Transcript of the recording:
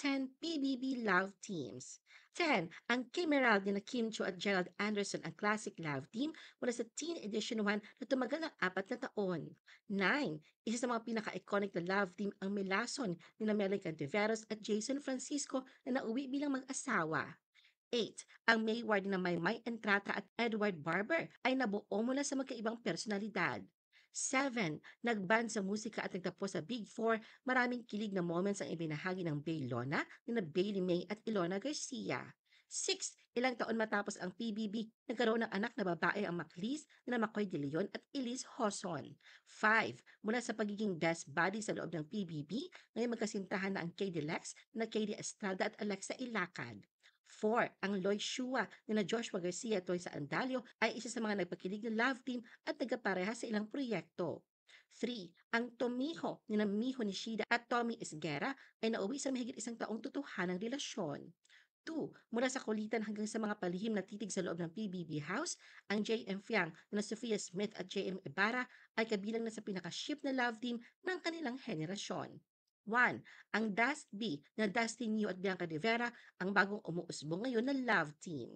10 PBB Love Teams. 10. Ang Kim Meraldi na Kim Cho at Gerald Anderson ang classic love team mula sa Teen Edition 1 na tumagal ng 4 na taon. 9. Isa sa mga pinaka-iconic na love team ang Melason ni na Melly Cantiveros at Jason Francisco na nauwi bilang mag-asawa. 8. Ang Mayward na Maymay Entrata at Edward Barber ay nabuo mula sa magkaibang personalidad. 7. Nag-band sa musika at nagtapos sa Big Four, maraming kilig na moments ang ibinahagi ng Baylona ni na Bailey May at Ilona Garcia. 6. Ilang taon matapos ang PBB, nagkaroon ng anak na babae ang Maclis na Makoy de Leon at Elise Hoson. 5. Mula sa pagiging best buddy sa loob ng PBB, ngayon magkasintahan na ang KD Lex na KD Estrada at Alexa Ilacad. 4. Ang Loy Shua na Joshua Garcia at Toy sa Andalio ay isa sa mga nagpakilig na love team at nagkapareha sa ilang proyekto. 3. Ang Tomiho ni na Miho Nishida at Tommy Esguera ay nauwi sa mahigit 1 taong totohanang relasyon. 2. Mula sa kulitan hanggang sa mga palihim na titig sa loob ng PBB House, ang J.M. Fiang na Sophia Smith at J.M. Ibarra ay kabilang na sa pinaka-ship na love team ng kanilang henerasyon. 1. Ang Dust B na Dustin Yu at Bianca De Vera ang bagong umuusbong ngayon na love team.